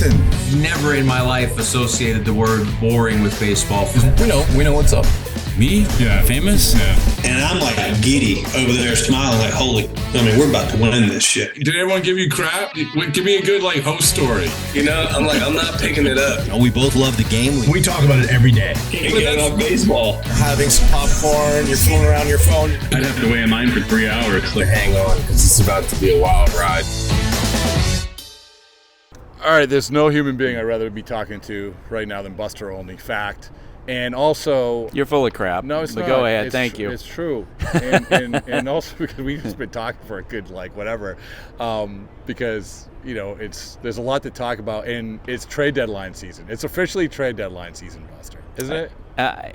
listen, never in my life associated the word boring with baseball. We know what's up. Me? Yeah. Famous? Yeah. And I'm like giddy over there smiling like, we're about to win this shit. Did everyone give you crap? Give me a good, host story. I'm not picking it up. We both love the game. We talk about it every day. Get on baseball. Having some popcorn, you're fooling around your phone. I'd have to wait in line for 3 hours. Hang on, because it's about to be a wild ride. All right, there's no human being I'd rather be talking to right now than Buster Olney. Fact. And also... You're full of crap. No, it's not. Go ahead. It's Thank you. It's true. And also because we've just been talking for a good, whatever. Because, there's a lot to talk about. And it's trade deadline season. It's officially trade deadline season, Buster. Isn't it?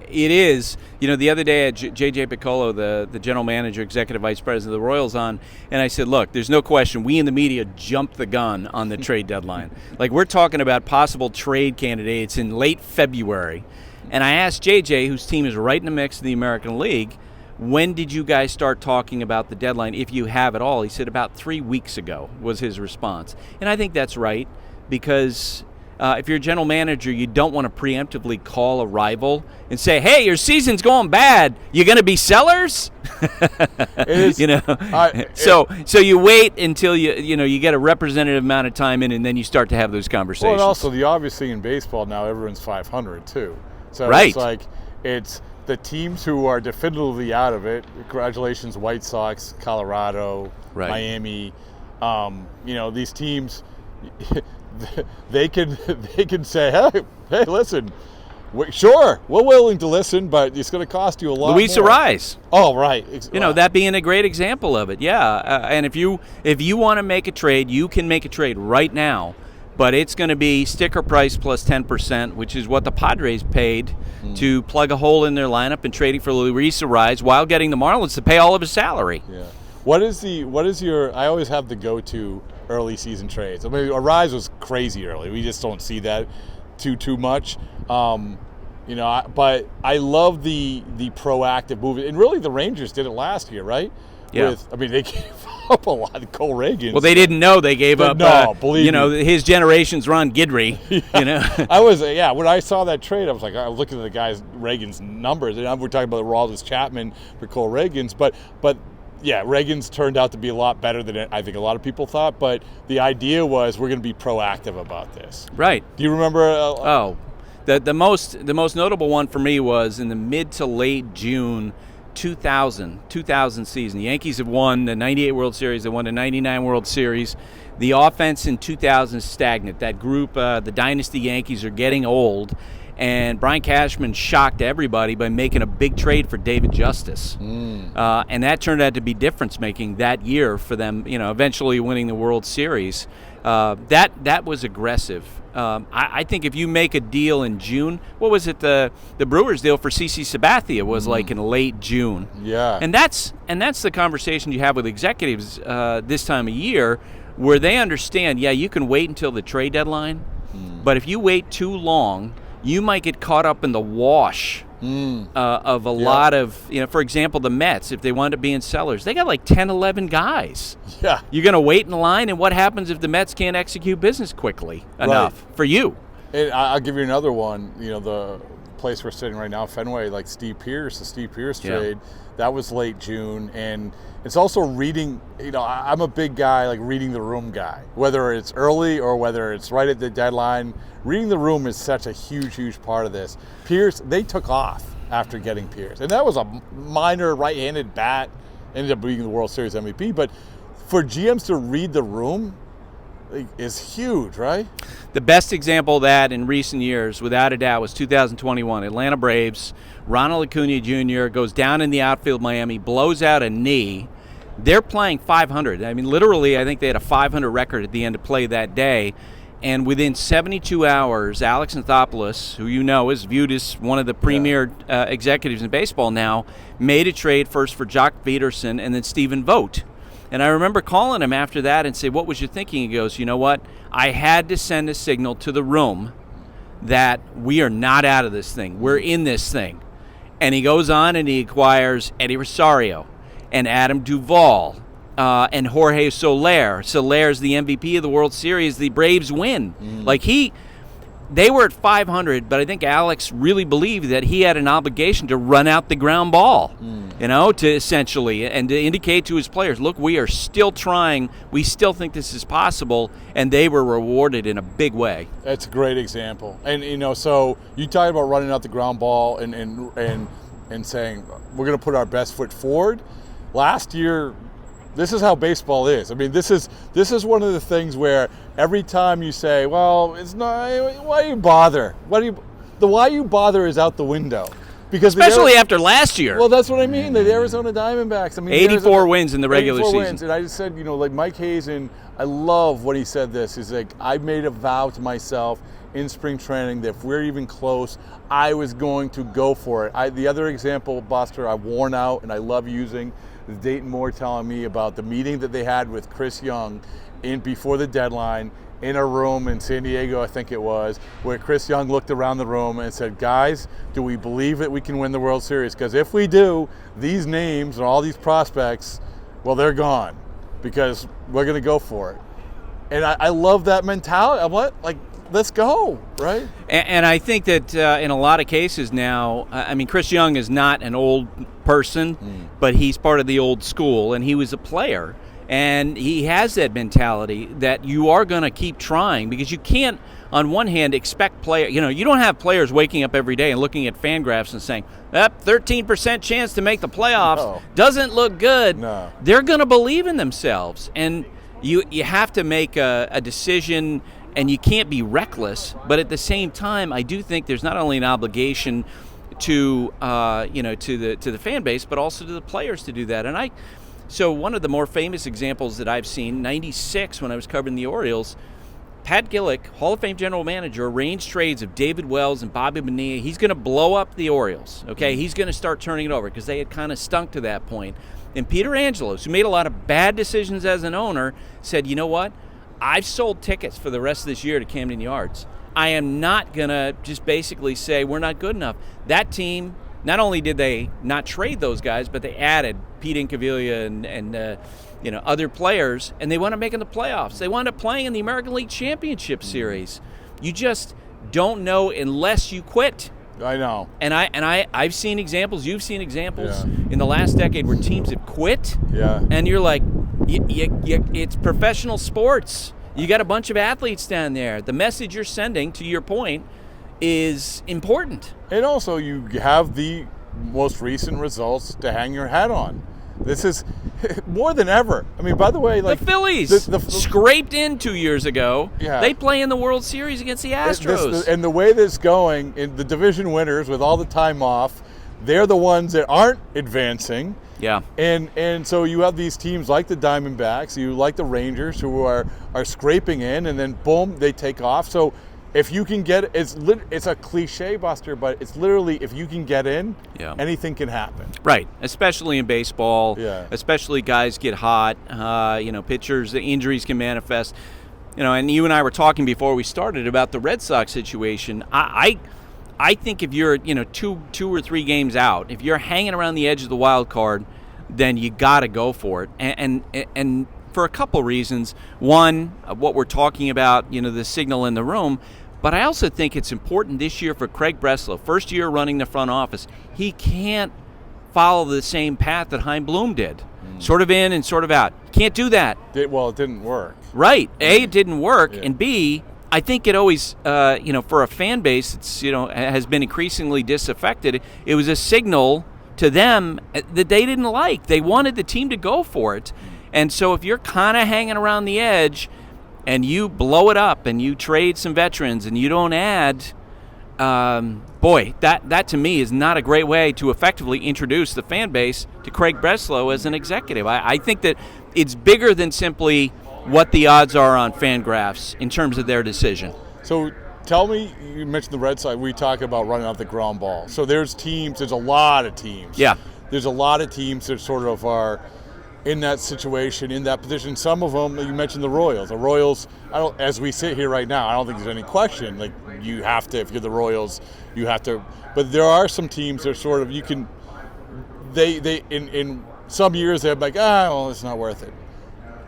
It is. The other day I had J.J. Piccolo, the general manager, executive vice president of the Royals on, and I said, look, there's no question we in the media jumped the gun on the trade deadline. We're talking about possible trade candidates in late February. And I asked JJ, whose team is right in the mix of the American League, when did you guys start talking about the deadline, if you have at all? He said about 3 weeks ago was his response. And I think that's right, because if you're a general manager, you don't want to preemptively call a rival and say, hey, your season's going bad. You going to be sellers? It is, So you wait until you get a representative amount of time in, and then you start to have those conversations. Well, and also the obvious thing in baseball now, everyone's 500 too. So right. It's the teams who are definitively out of it. Congratulations, White Sox, Colorado, right. Miami. These teams, they can say, hey, listen, sure, we're willing to listen, but it's going to cost you a lot. Luis more. Arraez. Oh, right. That being a great example of it. Yeah, and if you want to make a trade, you can make a trade right now. But it's going to be sticker price plus 10%, which is what the Padres paid to plug a hole in their lineup and trading for Luis Arraez while getting the Marlins to pay all of his salary. Yeah. What is your? I always have the go-to early season trades. Arraez was crazy early. We just don't see that too much. But I love the proactive move, and really the Rangers did it last year, right? Yeah. They gave up a lot of Cole Reagan. Well, they didn't know they gave up. No, believe me. His generation's Ron Guidry. Yeah. I was when I saw that trade, I was looking at the guy's Reagan's numbers, and we're talking about Aroldis Chapman for Cole Reagan's, but yeah, Reagan's turned out to be a lot better than I think a lot of people thought. But the idea was we're going to be proactive about this. Right. Do you remember? The most notable one for me was in the mid to late June 2000 season. The Yankees have won the 98 World Series. They won the 99 World Series. The offense in 2000 is stagnant. That group, the Dynasty Yankees, are getting old. And Brian Cashman shocked everybody by making a big trade for David Justice. And that turned out to be difference-making that year for them, eventually winning the World Series. That was aggressive. I think if you make a deal in June, what was it? The Brewers deal for CC Sabathia was in late June. Yeah. And that's the conversation you have with executives this time of year, where they understand, you can wait until the trade deadline, but if you wait too long, you might get caught up in the wash of a lot of, for example, the Mets, if they wanted to be in sellers, they got 10, 11 guys. Yeah. You're going to wait in line, and what happens if the Mets can't execute business quickly enough for you? And I'll give you another one. The place we're sitting right now, Fenway, the Steve Pearce trade, that was late June. And it's also reading, I'm a big guy, reading the room guy, whether it's early or whether it's right at the deadline. Reading the room is such a huge part of this. Pearce, they took off after getting Pearce. And that was a minor right-handed bat, ended up being the World Series MVP. But for GMs to read the room is huge, right? The best example of that in recent years, without a doubt, was 2021. Atlanta Braves, Ronald Acuna Jr. goes down in the outfield, Miami, blows out a knee. They're playing 500. Literally, I think they had a 500 record at the end of play that day. And within 72 hours, Alex Anthopoulos, who is viewed as one of the premier executives in baseball now, made a trade first for Jock Peterson and then Stephen Vogt. And I remember calling him after that and say, what was your thinking? He goes, you know what? I had to send a signal to the room that we are not out of this thing. We're in this thing. And he goes on and he acquires Eddie Rosario and Adam Duvall and Jorge Soler. Soler's the MVP of the World Series. The Braves win. They were at 500, but I think Alex really believed that he had an obligation to run out the ground ball, to essentially, and to indicate to his players, look, we are still trying. We still think this is possible, and they were rewarded in a big way. That's a great example. And, so you talk about running out the ground ball and saying, we're going to put our best foot forward. Last year, this is how baseball is. I mean, this is one of the things where every time you say, well, it's not, why you bother? The why you bother is out the window. Because especially after last year. Well, that's what I mean. The Arizona Diamondbacks. I mean, 84 wins in the regular season. Wins. And I just said, like Mike Hazen, I love when he said this. He's like, I made a vow to myself in spring training that if we're even close, I was going to go for it. The other example, Buster, I've worn out and I love using is Dayton Moore telling me about the meeting that they had with Chris Young before the deadline in a room in San Diego, I think it was, where Chris Young looked around the room and said, guys, do we believe that we can win the World Series? Because if we do, these names and all these prospects, well, they're gone because we're going to go for it. And I love that mentality. Let's go, right? And I think that in a lot of cases now, Chris Young is not an old person, but he's part of the old school, and he was a player. And he has that mentality that you are going to keep trying because you can't, on one hand, expect players. You don't have players waking up every day and looking at FanGraphs and saying, 13% chance to make the playoffs doesn't look good. No. They're going to believe in themselves. And you have to make a decision, and you can't be reckless. But at the same time, I do think there's not only an obligation to the fan base, but also to the players to do that. So one of the more famous examples that I've seen, 96 when I was covering the Orioles, Pat Gillick, Hall of Fame general manager, arranged trades of David Wells and Bobby Bonilla. He's going to blow up the Orioles, okay? He's going to start turning it over because they had kind of stunk to that point. And Peter Angelos, who made a lot of bad decisions as an owner, said, you know what? I've sold tickets for the rest of this year to Camden Yards. I am not going to just basically say we're not good enough. That team, not only did they not trade those guys, but they added Pete Incaviglia and other players, and they wound up making the playoffs. They wound up playing in the American League Championship Series. You just don't know unless you quit. I know. And I've seen examples. You've seen examples in the last decade where teams have quit. Yeah. And you're like, it's professional sports. You got a bunch of athletes down there. The message you're sending, to your point, is important. And also, you have the most recent results to hang your hat on. This is more than ever. I mean, by the way, the Phillies scraped in 2 years ago. Yeah. They play in the World Series against the Astros. And the way that's going, in the division winners with all the time off, they're the ones that aren't advancing. Yeah. And so you have these teams like the Diamondbacks, you like the Rangers, who are scraping in, and then boom, they take off. So if you can get, it's a cliche, Buster, but it's literally if you can get in, anything can happen. Right, especially in baseball. Yeah. Especially guys get hot. Pitchers, the injuries can manifest. And you and I were talking before we started about the Red Sox situation. I think if you're two or three games out, if you're hanging around the edge of the wild card, then you got to go for it. And for a couple reasons. One, what we're talking about, the signal in the room. But I also think it's important this year for Craig Breslow, first year running the front office. He can't follow the same path that Chaim Bloom did, sort of in and sort of out. Can't do that. It didn't work. Right. A, it didn't work, and B, I think it always, for a fan base that's, has been increasingly disaffected, it was a signal to them that they didn't like. They wanted the team to go for it. And so if you're kind of hanging around the edge and you blow it up and you trade some veterans and you don't add, that to me is not a great way to effectively introduce the fan base to Craig Breslow as an executive. I think that it's bigger than simply what the odds are on FanGraphs in terms of their decision. So tell me, you mentioned the Red Sox, we talk about running out the ground ball. So there's a lot of teams. Yeah. There's a lot of teams that sort of are in that situation, in that position. Some of them, you mentioned the Royals. The Royals, as we sit here right now, I don't think there's any question. Like, you have to, if you're the Royals, you have to. But there are some teams that are sort of, in some years they're like, it's not worth it.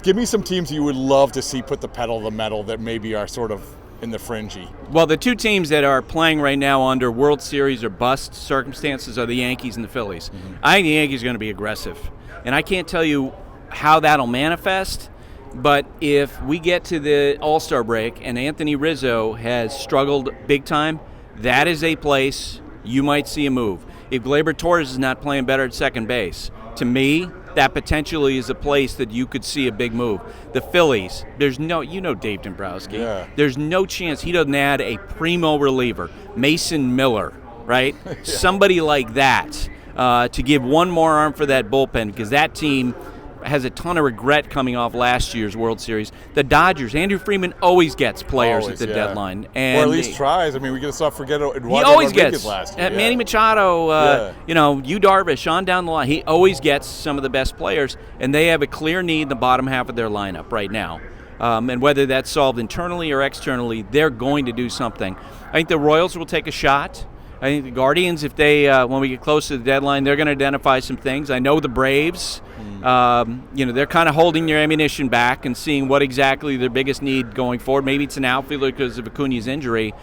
Give me some teams you would love to see put the pedal to the metal that maybe are sort of in the fringy. Well, the two teams that are playing right now under World Series or bust circumstances are the Yankees and the Phillies. Mm-hmm. I think the Yankees are going to be aggressive. And I can't tell you how that'll manifest, but if we get to the All-Star break and Anthony Rizzo has struggled big time, that is a place you might see a move. If Gleyber Torres is not playing better at second base, to me, that potentially is a place that you could see a big move. The Phillies, there's no, Dave Dombrowski. Yeah. There's no chance he doesn't add a primo reliever, Mason Miller, right? Yeah. Somebody like that to give one more arm for that bullpen, because that team has a ton of regret coming off last year's World Series. The Dodgers, Andrew Freeman always gets players at the deadline. And or at least tries. I mean, we can not forget Eduardo he always Rodriguez gets. Last year. Manny Machado, Yu Darvish, on down the line. He always gets some of the best players, and they have a clear need in the bottom half of their lineup right now. And whether that's solved internally or externally, they're going to do something. I think the Royals will take a shot. I think the Guardians, if they, when we get close to the deadline, they're going to identify some things. I know the Braves, they're kind of holding their ammunition back and seeing what exactly their biggest need going forward. Maybe it's an outfielder because of Acuna's injury,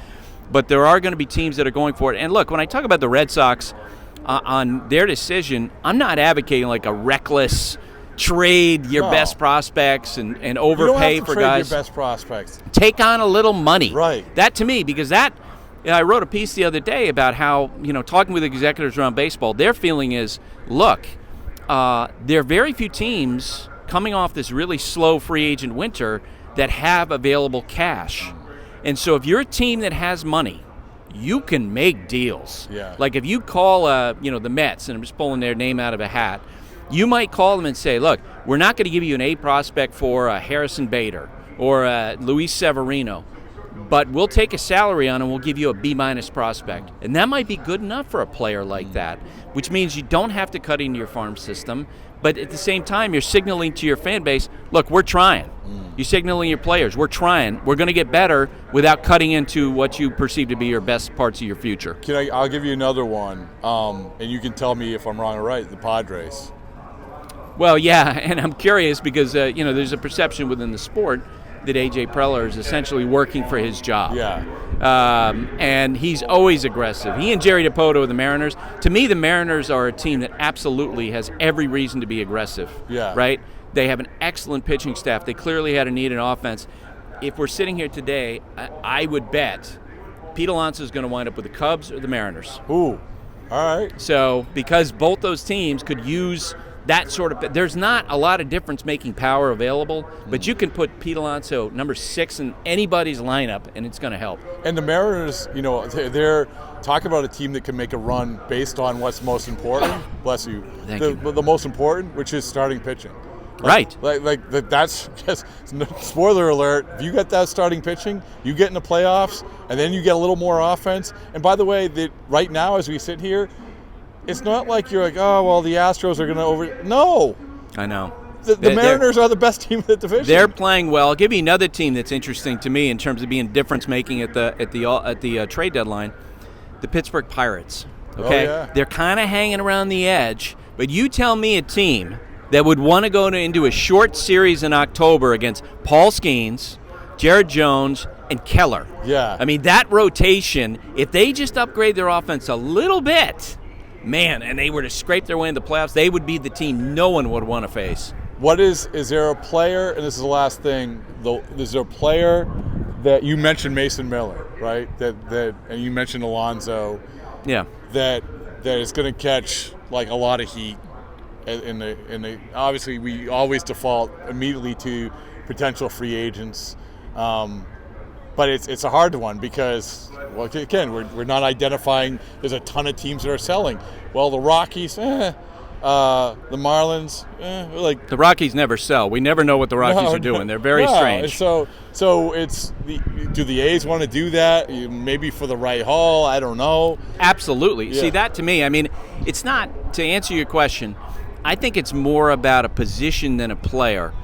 but there are going to be teams that are going for it. And look, when I talk about the Red Sox on their decision, I'm not advocating like a reckless trade your best prospects and overpay for guys. You don't have to trade your best prospects. Take on a little money. Right. That to me, because that. I wrote a piece the other day about how, talking with executives around baseball, their feeling is, look, there are very few teams coming off this really slow free agent winter that have available cash. And so if you're a team that has money, you can make deals. Yeah. Like if you call, the Mets, and I'm just pulling their name out of a hat, you might call them and say, look, we're not going to give you an A prospect for Harrison Bader or Luis Severino, but we'll take a salary on and we'll give you a B- prospect. And that might be good enough for a player like that, which means you don't have to cut into your farm system, but at the same time, you're signaling to your fan base, look, we're trying. You're signaling your players, we're trying. We're going to get better without cutting into what you perceive to be your best parts of your future. I'll give you another one, and you can tell me if I'm wrong or right, the Padres. Well, yeah, and I'm curious because, there's a perception within the sport that A.J. Preller is essentially working for his job. Yeah. And he's always aggressive. He and Jerry Dipoto of the Mariners. To me, the Mariners are a team that absolutely has every reason to be aggressive. Yeah. Right? They have an excellent pitching staff. They clearly had a need in offense. If we're sitting here today, I would bet Pete Alonso is going to wind up with the Cubs or the Mariners. Ooh. All right. So, because both those teams could use that sort of, there's not a lot of difference-making power available, but you can put Pete Alonso number 6 in anybody's lineup, and it's going to help. And the Mariners, they're talking about a team that can make a run based on what's most important. Bless you. Thank you. The most important, which is starting pitching. Right. That's just, spoiler alert, if you get that starting pitching, you get in the playoffs, and then you get a little more offense. And by the way, right now as we sit here, it's not like you're like, oh, well, the Astros are going to No. I know. The Mariners are the best team in the division. They're playing well. I'll give you another team that's interesting to me in terms of being difference-making at the trade deadline, the Pittsburgh Pirates. Okay? Oh, yeah. They're kind of hanging around the edge, but you tell me a team that would want to go into a short series in October against Paul Skeens, Jared Jones, and Keller. Yeah. I mean, that rotation, if they just upgrade their offense a little bit, man, and they were to scrape their way into the playoffs, they would be the team no one would want to face. Is there a player, and this is the last thing, is there a player that you mentioned Mason Miller, right? That and you mentioned Alonso. Yeah. That is going to catch like a lot of heat in the obviously we always default immediately to potential free agents. But it's a hard one because, well, again, we're not identifying. There's a ton of teams that are selling. Well, the Rockies, the Marlins, like the Rockies never sell. We never know what the Rockies are doing. They're very strange. So it's do the A's want to do that? Maybe for the right haul. I don't know. Absolutely. Yeah. See, that to me, I mean, it's not, to answer your question, I think it's more about a position than a player.